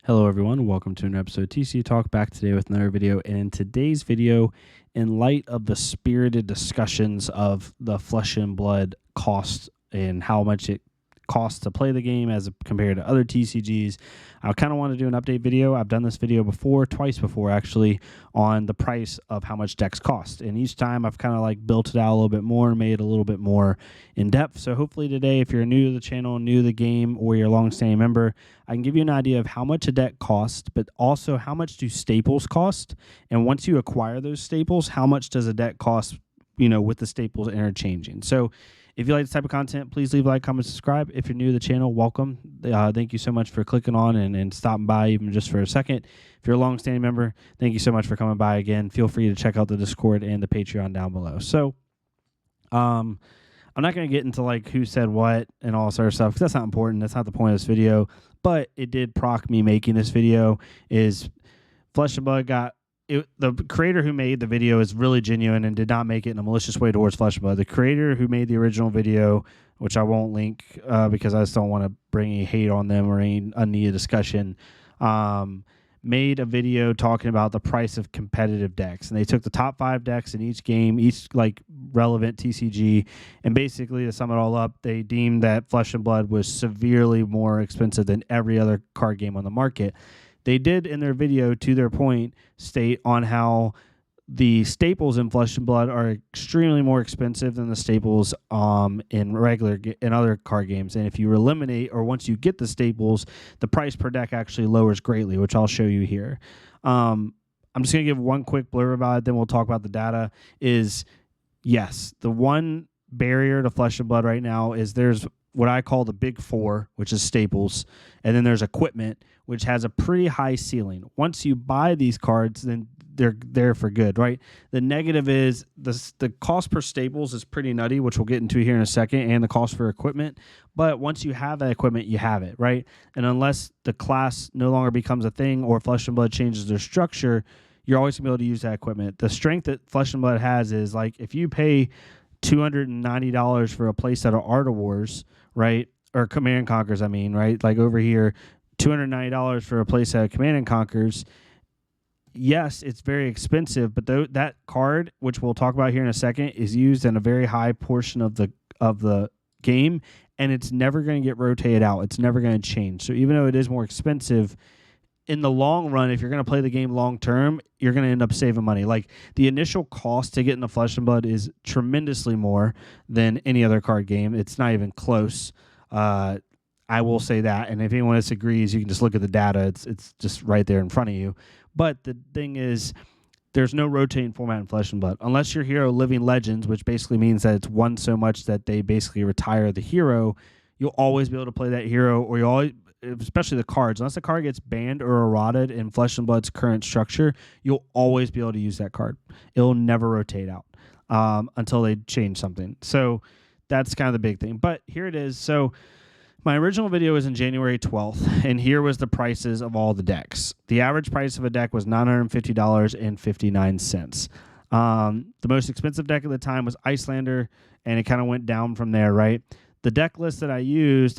Hello everyone, welcome to an episode of TCG Talk, back today with another video. And in today's video, in light of the spirited discussions of the Flesh and Blood cost and how much it costs to play the game as compared to other TCGs, I kind of want to do an update video. I've done this video before, twice before actually, on the price of how much decks cost. And each time I've kind of like built it out a little bit more, made it a little bit more in depth. So hopefully today, if you're new to the channel, new to the game, or you're a long-standing member, I can give you an idea of how much a deck costs, but also how much do staples cost. And once you acquire those staples, how much does a deck cost, with the staples interchanging. So if you like this type of content, please leave a like, comment, subscribe. If you're new to the channel, welcome. Thank you so much for clicking on and stopping by even just for a second. If you're a long-standing member, thank you so much for coming by again. Feel free to check out the Discord and the Patreon down below. So I'm not going to get into like who said what and all sort of stuff, because that's not important. That's not the point of this video. But it did proc me making this video. Is Flesh and Blood got... the creator who made the video is really genuine and did not make it in a malicious way towards Flesh and Blood. The creator who made the original video, which I won't link because I just don't want to bring any hate on them or any unneeded discussion, made a video talking about the price of competitive decks. And they took the top 5 decks in each game, each like relevant TCG, and basically to sum it all up, they deemed that Flesh and Blood was severely more expensive than every other card game on the market. They did, in their video, to their point, state on how the staples in Flesh and Blood are extremely more expensive than the staples in other card games. And if you eliminate, or once you get the staples, the price per deck actually lowers greatly, which I'll show you here. I'm just going to give one quick blurb about it, then we'll talk about the data. Yes, the one barrier to Flesh and Blood right now is there's what I call the big 4, which is staples, and then there's equipment, which has a pretty high ceiling. Once you buy these cards, then they're there for good, right? The negative is the cost per staples is pretty nutty, which we'll get into here in a second, and the cost for equipment. But once you have that equipment, you have it, right? And unless the class no longer becomes a thing or Flesh and Blood changes their structure, you're always going to be able to use that equipment. The strength that Flesh and Blood has is, like, if you pay $290 for a playset of Art of Wars, right? Or Command and Conquers, I mean, right? Like over here, $290 for a playset of Command and Conquers. Yes, it's very expensive, but that card, which we'll talk about here in a second, is used in a very high portion of the game, and it's never going to get rotated out. It's never going to change. So even though it is more expensive, in the long run, if you're going to play the game long term, you're going to end up saving money. Like, the initial cost to get into Flesh and Blood is tremendously more than any other card game. It's not even close. I will say that. And if anyone disagrees, you can just look at the data. It's just right there in front of you. But the thing is, there's no rotating format in Flesh and Blood. Unless your hero Living Legends, which basically means that it's won so much that they basically retire the hero, you'll always be able to play that hero, or you always... especially the cards, unless the card gets banned or eroded in Flesh and Blood's current structure, you'll always be able to use that card. It'll never rotate out until they change something. So that's kind of the big thing. But here it is. So my original video was in January 12th, and here was the prices of all the decks. The average price of a deck was $950.59. The most expensive deck at the time was Icelander, and it kind of went down from there, right? The deck list that I used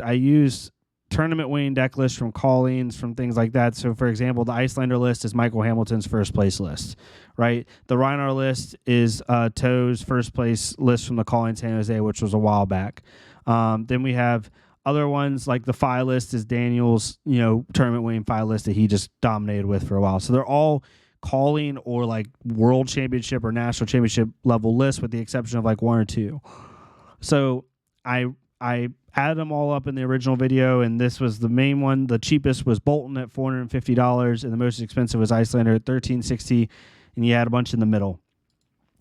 tournament winning deck lists from callings, from things like that. So, for example, the Icelander list is Michael Hamilton's first place list, right? The Reinar list is Toe's first place list from the Callings San Jose, which was a while back. Then we have other ones, like the Phi list is Daniel's, tournament winning Phi list that he just dominated with for a while. So they're all calling or like world championship or national championship level lists, with the exception of like 1 or 2. So I added them all up in the original video, and this was the main one. The cheapest was Bolton at $450, and the most expensive was Icelander at $1,360, and you had a bunch in the middle.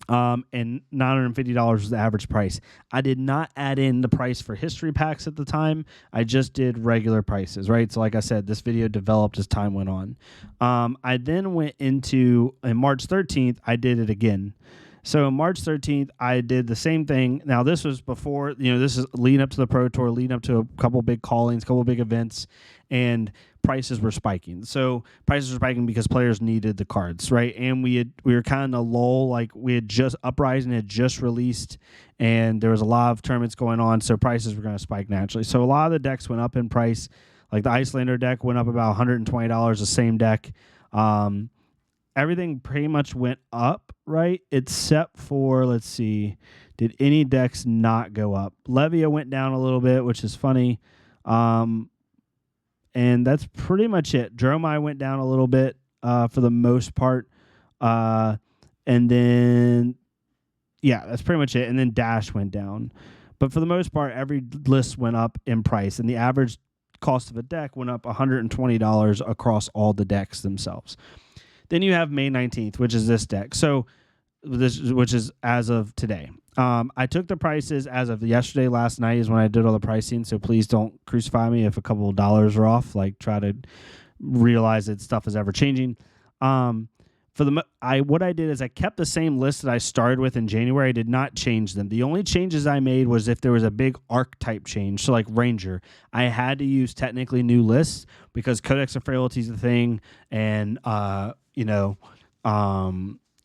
And $950 was the average price. I did not add in the price for history packs at the time. I just did regular prices, right? So like I said, this video developed as time went on. I then went into, on March 13th, I did it again. So on March 13th, I did the same thing. Now, this was before, this is leading up to the Pro Tour, leading up to a couple big callings, couple big events, and prices were spiking. So prices were spiking because players needed the cards, right? And we were kind of in a lull, like we had just, Uprising had just released, and there was a lot of tournaments going on, so prices were going to spike naturally. So a lot of the decks went up in price. Like the Icelander deck went up about $120, the same deck. Everything pretty much went up, right? Except for, let's see, did any decks not go up? Levia went down a little bit, which is funny. And that's pretty much it. Dromai went down a little bit for the most part. And then, yeah, that's pretty much it. And then Dash went down. But for the most part, every list went up in price. And the average cost of a deck went up $120 across all the decks themselves. Then you have May 19th, which is this deck. So which is as of today. I took the prices as of yesterday. Last night is when I did all the pricing. So please don't crucify me if a couple of dollars are off. Like, try to realize that stuff is ever changing. What I did is I kept the same list that I started with in January. I did not change them. The only changes I made was if there was a big archetype change. So like Ranger, I had to use technically new lists because Codex of Frailty is the thing, and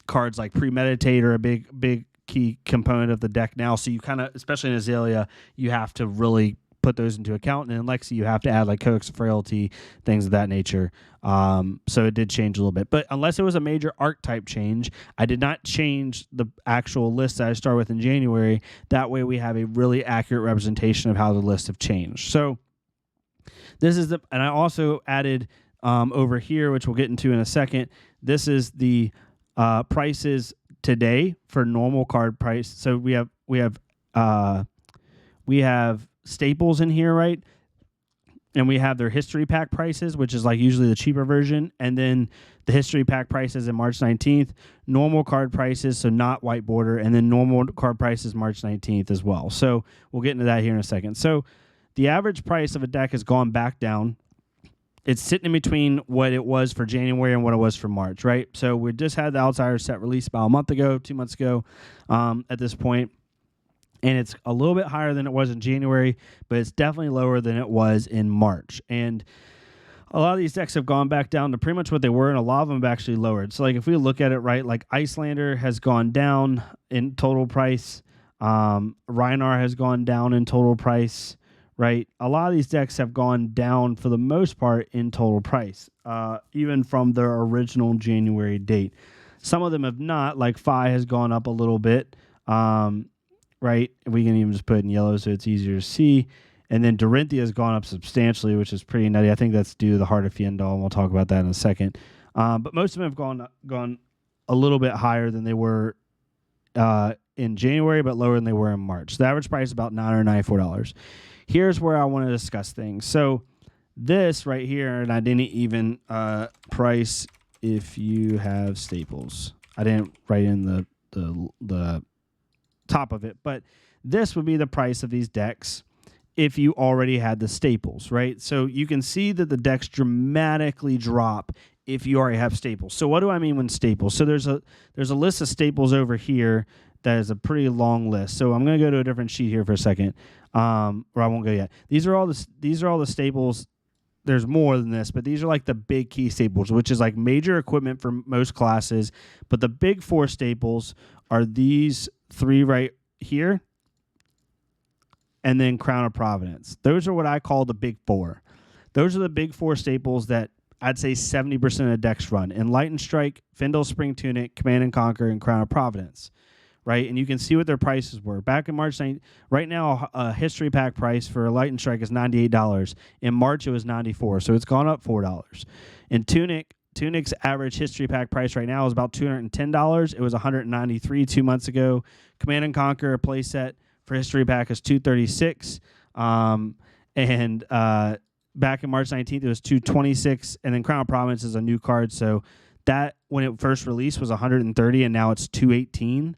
cards like Premeditate are a big key component of the deck now. So you kind of, especially in Azalea, you have to really put those into account. And in Lexi, you have to add like Codex of Frailty, things of that nature. So it did change a little bit. But unless it was a major archetype change, I did not change the actual list that I started with in January. That way we have a really accurate representation of how the lists have changed. So this is and I also added over here, which we'll get into in a second. This is the prices today for normal card price. So we have staples in here, right? And we have their history pack prices, which is like usually the cheaper version. And then the history pack prices in March 19th, normal card prices, so not white border, and then normal card prices March 19th as well. So we'll get into that here in a second. So the average price of a deck has gone back down. It's sitting in between what it was for January and what it was for March, right? So we just had the Outsiders set released about a month ago, 2 months ago at this point. And it's a little bit higher than it was in January, but it's definitely lower than it was in March. And a lot of these decks have gone back down to pretty much what they were, and a lot of them have actually lowered. So like if we look at it, right, like Icelander has gone down in total price. Rhinar has gone down in total price. Right, a lot of these decks have gone down for the most part in total price, even from their original January date. Some of them have not, like Phi has gone up a little bit, right? We can even just put it in yellow so it's easier to see. And then Dorinthia has gone up substantially, which is pretty nutty. I think that's due to the Heart of Fiendal, and we'll talk about that in a second. But most of them have gone a little bit higher than they were in January, but lower than they were in March. The average price is about $994. Here's where I want to discuss things. So this right here, and I didn't even price if you have staples. I didn't write in the top of it, but this would be the price of these decks if you already had the staples, right? So you can see that the decks dramatically drop if you already have staples. So what do I mean when staples? So there's a list of staples over here that is a pretty long list. So I'm going to go to a different sheet here for a second. Or I won't go yet. These are all the staples. There's more than this, but these are like the big key staples, which is like major equipment for most classes. But the big four staples are these three right here, and then Crown of Providence. Those are what I call the big four. Those are the big four staples that I'd say 70% of decks run. Enlightened Strike, Fyndal Spring Tunic, Command and Conquer, and Crown of Providence. Right, and you can see what their prices were back in March 9th. Right now, a history pack price for a Light and Strike is $98. In March, it was $94, so it's gone up $4. In Tunic's average history pack price right now is about $210. It was $193 2 months ago. Command and Conquer, a playset for history pack, is $236, and back in March 19th, it was $226, and then Crown of Providence is a new card, so that when it first released was $130, and now it's $218.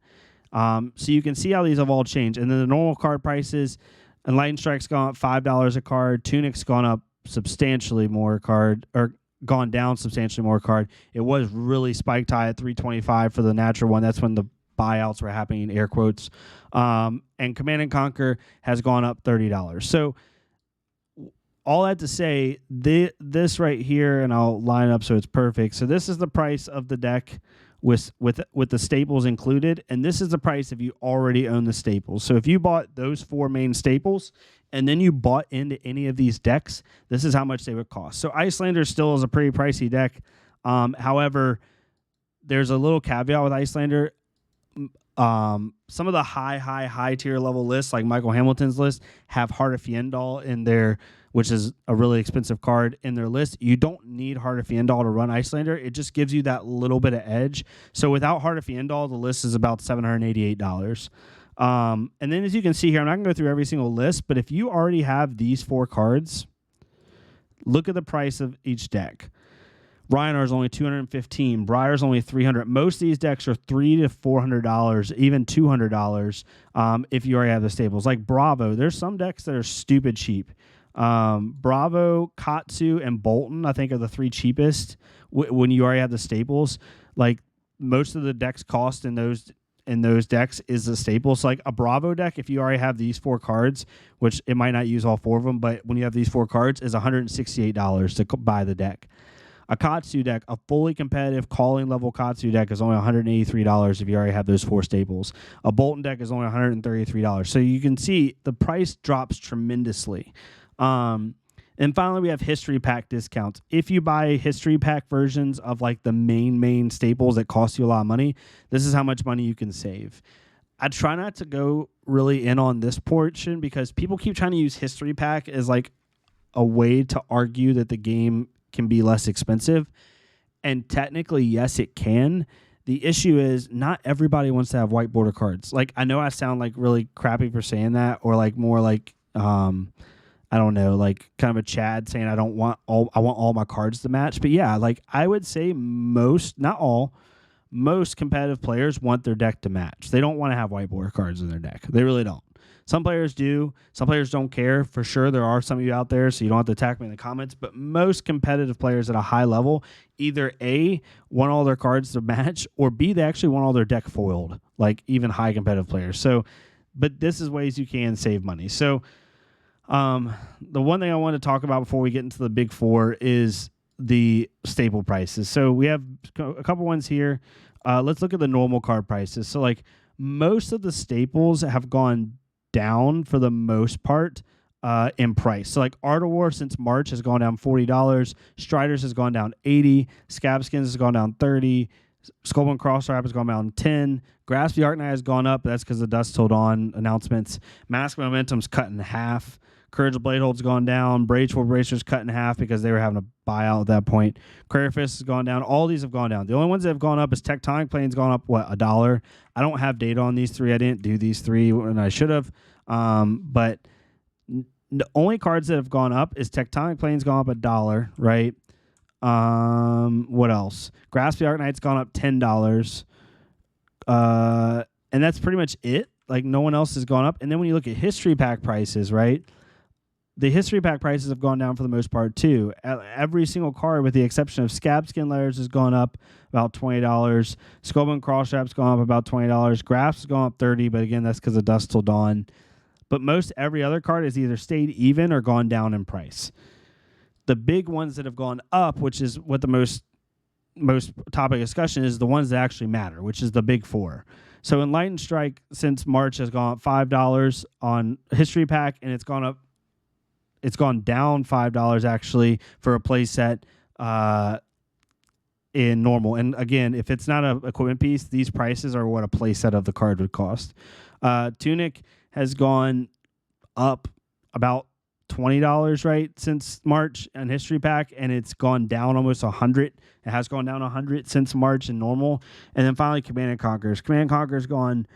So you can see how these have all changed. And then the normal card prices, Enlightened Strike's gone up $5 a card. Tunic's gone up substantially more card, or gone down substantially more card. It was really spiked high at $325 for the natural one. That's when the buyouts were happening, air quotes. And Command and Conquer has gone up $30. So all that to say, this right here, and I'll line up so it's perfect. So this is the price of the deck with the staples included, and this is the price if you already own the staples. So if you bought those 4 main staples and then you bought into any of these decks, this is how much they would cost. So Icelander still is a pretty pricey deck. However, there's a little caveat with Icelander. Some of the high tier level lists, like Michael Hamilton's list, have Heart of Fiendal in there, which is a really expensive card in their list. You don't need Heart of Fiendal to run Icelander. It just gives you that little bit of edge. So without Heart of Fiendal, the list is about $788. And then as you can see here, I'm not going to go through every single list, but if you already have these 4 cards, look at the price of each deck. Rhinar is only $215. Briar's only $300. Most of these decks are $300 to $400, even $200 if you already have the staples. Like Bravo, there's some decks that are stupid cheap. Bravo, Katsu, and Bolton, I think, are the 3 cheapest when you already have the staples. Like most of the decks cost in those decks is the staples. So like a Bravo deck, if you already have these 4 cards, which it might not use all 4 of them, but when you have these 4 cards, is $168 to buy the deck. A Katsu deck, a fully competitive calling level Katsu deck, is only $183 if you already have those 4 staples. A Bolton deck is only $133. So you can see the price drops tremendously. And finally, we have history pack discounts. If you buy history pack versions of like the main staples that cost you a lot of money, this is how much money you can save. I try not to go really in on this portion because people keep trying to use history pack as like a way to argue that the game can be less expensive. And technically, yes, it can. The issue is not everybody wants to have white border cards. Like, I know I sound like really crappy for saying that, or like more like, I don't know, like kind of a Chad saying I want all my cards to match. But yeah, like I would say most, not all, most competitive players want their deck to match. They don't want to have white border cards in their deck. They really don't. Some players do. Some players don't care. For sure, there are some of you out there, so you don't have to attack me in the comments. But most competitive players at a high level either A, want all their cards to match, or B, they actually want all their deck foiled, like even high competitive players. So, but this is ways you can save money. So the one thing I want to talk about before we get into the big 4 is the staple prices. So we have a couple ones here. Let's look at the normal card prices. So like most of the staples have gone down for the most part in price. So like Art of War since March has gone down $40. Striders has gone down $80. Scab Skins has gone down $30. Skullbone Crosswrap has gone down $10. Grasp the Arknight has gone up. That's because of Dusk Till Dawn announcements. Mask Momentum's cut in half. Courage of Bladehold's gone down. Braceful Bracer's cut in half because they were having a buyout at that point. Courier Fist has gone down. All these have gone down. The only ones that have gone up is Tectonic Plane's gone up, what, $1? I don't have data on these 3. I didn't do these 3 when I should have. But the only cards that have gone up is Tectonic Plane's gone up $1, right? What else? Grasp the Arknight's gone up $10. And that's pretty much it. Like no one else has gone up. And then when you look at history pack prices, right? The history pack prices have gone down for the most part too. Every single card, with the exception of Scab Skin Layers, has gone up about $20. Skullbone Crosswrap's gone up about $20. Grasp has gone up $30, but again, that's because of Dusk Till Dawn. But most every other card has either stayed even or gone down in price. The big ones that have gone up, which is what the most topic discussion is, the ones that actually matter, which is the big 4. So Enlightened Strike since March has gone up $5 on history pack, and it's gone down $5 actually for a play set in normal. And again, if it's not an equipment piece, these prices are what a play set of the card would cost. Tunic has gone up about $20, right, since March in history pack, and it's gone down almost $100. It has gone down $100 since March in normal. And then finally Command and Conquer's. Command and Conquer's gone,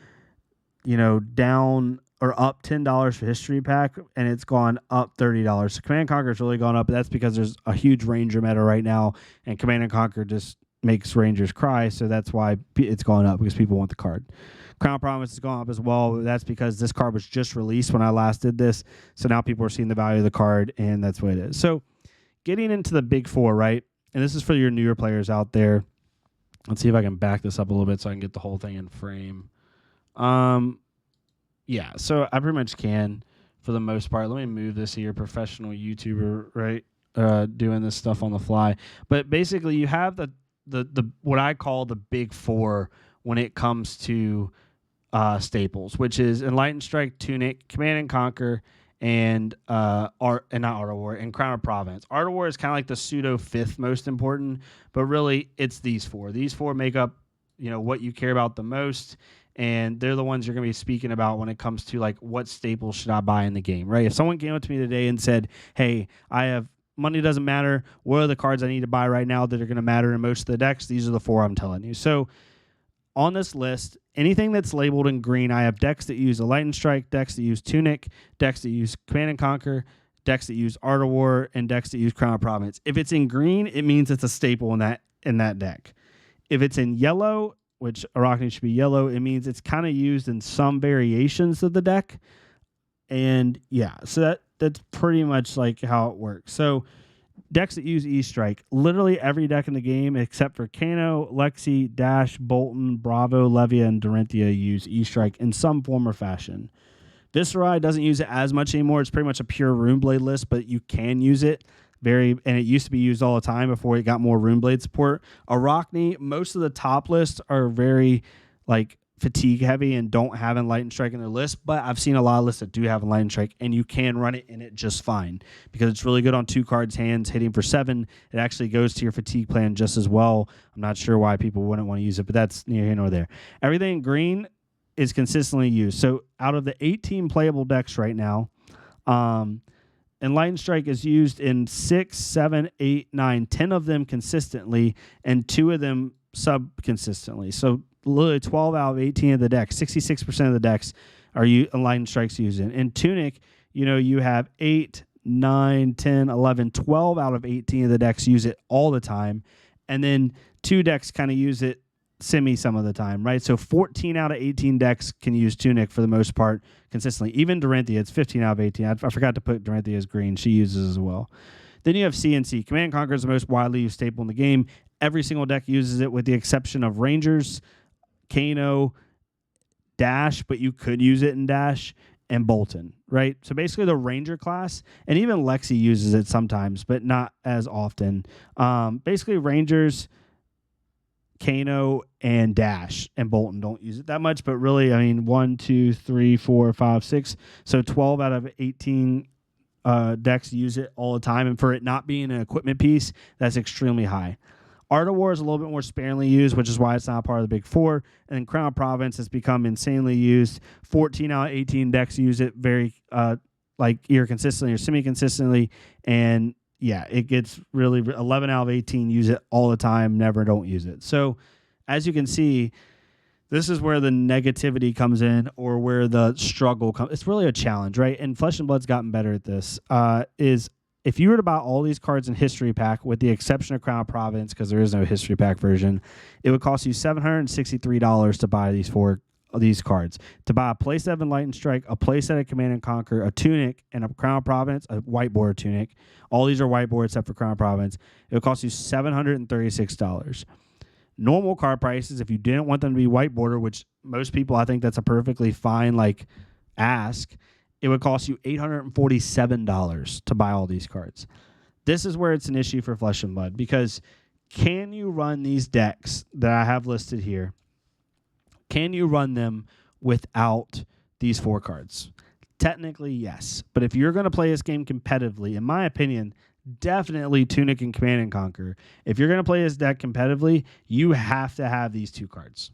down or up $10 for history pack, and it's gone up $30. So Command and Conquer's really gone up, but that's because there's a huge Ranger meta right now, and Command and Conquer just makes Rangers cry, so that's why it's gone up, because people want the card. Crown Promise has gone up as well. That's because this card was just released when I last did this, so now people are seeing the value of the card, and that's what it is. So getting into the big 4, right, and this is for your newer players out there. Let's see if I can back this up a little bit so I can get the whole thing in frame. Yeah, so I pretty much can for the most part. Let me move this here. Professional YouTuber, right? Doing this stuff on the fly. But basically, you have the what I call the big four when it comes to staples, which is Enlightened Strike, Tunic, Command and Conquer, and not Art of War, and Crown of Province. Art of War is kind of like the pseudo fifth most important, but really it's these four. These four make up, what you care about the most, and they're the ones you're going to be speaking about when it comes to like what staples should I buy in the game, right? If someone came up to me today and said, "Hey, money doesn't matter. What are the cards I need to buy right now that are going to matter in most of the decks?" These are the four I'm telling you. So on this list, anything that's labeled in green, I have decks that use Enlightened Strike, decks that use Tunic, decks that use Command and Conquer, decks that use Art of War, and decks that use Crown of Province. If it's in green, it means it's a staple in that deck. If it's in yellow, which Arachne should be yellow, it means it's kind of used in some variations of the deck. And yeah, so that's pretty much like how it works. So decks that use E-Strike, literally every deck in the game except for Kano, Lexi, Dash, Bolton, Bravo, Levia, and Dorinthia use E-Strike in some form or fashion. Viscerai doesn't use it as much anymore. It's pretty much a pure Runeblade list, but you can use it. And it used to be used all the time before it got more Runeblade support. Arachne, most of the top lists are very like fatigue heavy and don't have Enlightened Strike in their list, but I've seen a lot of lists that do have Enlightened Strike, and you can run it in it just fine because it's really good on 2 cards hands, hitting for 7. It actually goes to your fatigue plan just as well. I'm not sure why people wouldn't want to use it, but that's neither here nor there. Everything in green is consistently used. So out of the 18 playable decks right now, Enlightened Strike is used in 6, 7, 8, 9, 10 of them consistently, and 2 of them sub-consistently. So literally 12 out of 18 of the decks, 66% of the decks are Enlightened Strikes using. In Tunic, you have 8, 9, 10, 11, 12 out of 18 of the decks use it all the time. And then 2 decks kind of use it some of the time, right? So 14 out of 18 decks can use Tunic for the most part consistently. Even Dorinthia, it's 15 out of 18. I forgot to put Dorinthia as green. She uses as well. Then you have CNC. Command and Conquer is the most widely used staple in the game. Every single deck uses it with the exception of Rangers, Kano, Dash, but you could use it in Dash, and Bolton, right? So basically the Ranger class, and even Lexi uses it sometimes, but not as often. Basically Rangers, Kano, and Dash, and Bolton don't use it that much, but really, 1, 2, 3, 4, 5, 6. So 12 out of 18 decks use it all the time, and for it not being an equipment piece, that's extremely high. Art of War is a little bit more sparingly used, which is why it's not part of the big four. And then Crown of Province has become insanely used. 14 out of 18 decks use it very either consistently or semi-consistently. And yeah, it gets really 11 out of 18 use it all the time, never don't use it. So as you can see, this is where the negativity comes in, or where the struggle comes. It's really a challenge, right? And Flesh and Blood's gotten better at this. Is if you were to buy all these cards in History Pack, with the exception of Crown of Province, because there is no History Pack version, it would cost you $763 to buy these cards. To buy a playset of Enlightened Strike, a playset of Command and Conquer, a Tunic, and a Crown of Province, a whiteboard Tunic. All these are whiteboard except for Crown of Province. It would cost you $736. Normal card prices, if you didn't want them to be whiteboarder, which most people, I think that's a perfectly fine ask, it would cost you $847 to buy all these cards. This is where it's an issue for Flesh and Blood, because can you run these decks that I have listed here? Can you run them without these 4 cards? Technically, yes. But if you're going to play this game competitively, in my opinion, definitely Tunic and Command and Conquer. If you're going to play this deck competitively, you have to have these 2 cards.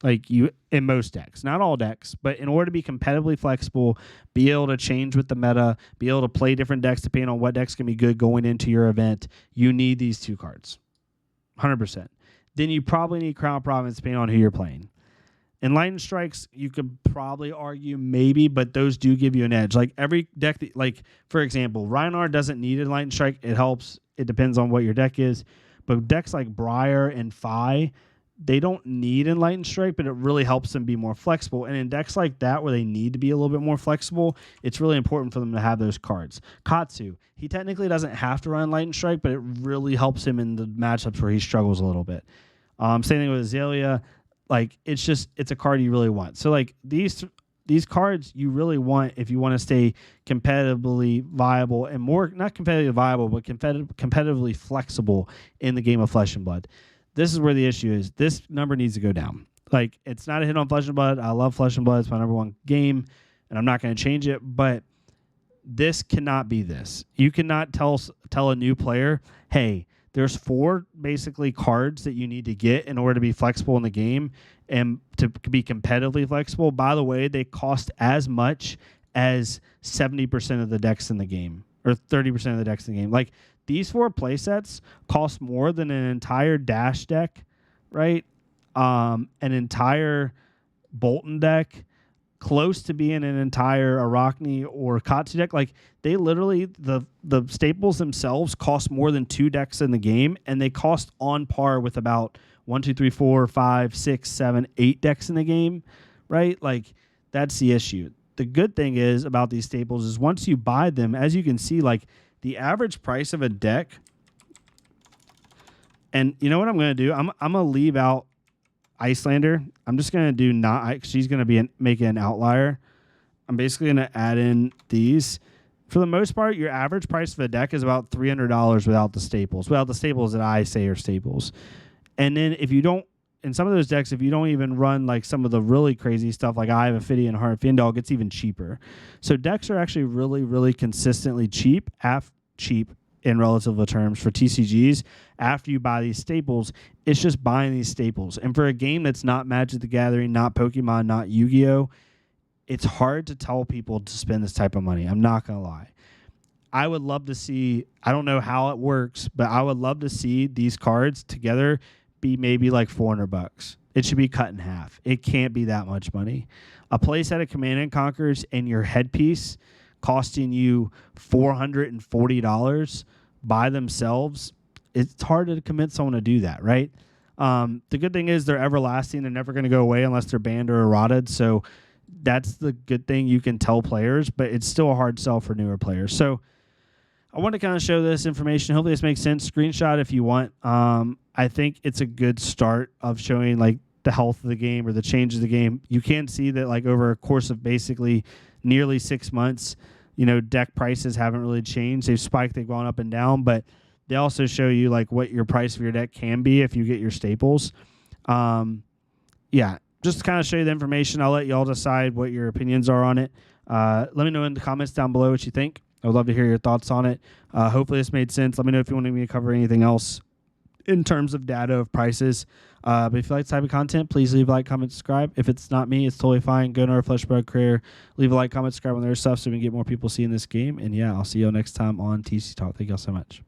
In most decks, not all decks, but in order to be competitively flexible, be able to change with the meta, be able to play different decks depending on what decks can be good going into your event, you need these 2 cards. 100%. Then you probably need Crown Province depending on who you're playing. Enlightened Strikes, you could probably argue maybe, but those do give you an edge. Every deck, for example, Reinhardt doesn't need Enlightened Strike. It helps. It depends on what your deck is. But decks like Briar and Phi, they don't need Enlightened Strike, but it really helps them be more flexible. And in decks like that, where they need to be a little bit more flexible, it's really important for them to have those cards. Katsu, he technically doesn't have to run Enlightened Strike, but it really helps him in the matchups where he struggles a little bit. Same thing with Azalea. It's a card you really want. So these cards you really want if you want to stay competitively viable, and more, not competitively viable, but competitively flexible in the game of Flesh and Blood. This is where the issue is. This number needs to go down. Like, it's not a hit on Flesh and Blood. I love Flesh and Blood. It's my number one game, and I'm not going to change it. But this cannot be this. You cannot tell a new player, hey, there's 4 basically cards that you need to get in order to be flexible in the game and to be competitively flexible. By the way, they cost as much as 70% of the decks in the game, or 30% of the decks in the game. Like, these 4 play sets cost more than an entire Dash deck, right? An entire Bolton deck, close to being an entire Arachne or Katsu deck. Like, they literally, the staples themselves cost more than 2 decks in the game, and they cost on par with about 1, 2, 3, 4, 5, 6, 7, 8 decks in the game, right? Like, that's the issue. The good thing is about these staples is once you buy them, as you can see, like, the average price of a deck, and you know what I'm going to do? I'm going to leave out Icelander. I'm just going to do not, she's going to be making an outlier. I'm basically going to add in these. For the most part, your average price of a deck is about $300 without the staples. Without the staples that I say are staples. And then if you don't, in some of those decks, if you don't even run like some of the really crazy stuff like I have Ophidian and Heart of Findal, it gets even cheaper. So decks are actually really, really consistently cheap in relative terms for TCGs after you buy these staples. It's just buying these staples. And for a game that's not Magic the Gathering, not Pokemon, not Yu-Gi-Oh!, it's hard to tell people to spend this type of money. I'm not going to lie. I would love to see, I don't know how it works, but I would love to see these cards together be maybe like $400. It should be cut in half. It can't be that much money. A playset of Command and Conquers and your headpiece costing you $440 by themselves, it's hard to convince someone to do that, right? The good thing is they're everlasting. They're never going to go away unless they're banned or eroded. So that's the good thing you can tell players, but it's still a hard sell for newer players. So I want to kind of show this information. Hopefully this makes sense. Screenshot if you want. I think it's a good start of showing like the health of the game or the change of the game. You can see that like over a course of basically nearly 6 months, you know, deck prices haven't really changed. They've spiked, they've gone up and down, but they also show you like what your price of your deck can be if you get your staples. Yeah, just to kind of show you the information. I'll let y'all decide what your opinions are on it. Let me know in the comments down below what you think. I would love to hear your thoughts on it. Hopefully this made sense. Let me know if you want me to cover anything else in terms of data of prices. But if you like this type of content, please leave a like, comment, subscribe. If it's not me, it's totally fine. Go to our Flesh Blood career, leave a like, comment, subscribe on their stuff so we can get more people seeing this game. And yeah, I'll see y'all next time on TC Talk. Thank y'all so much.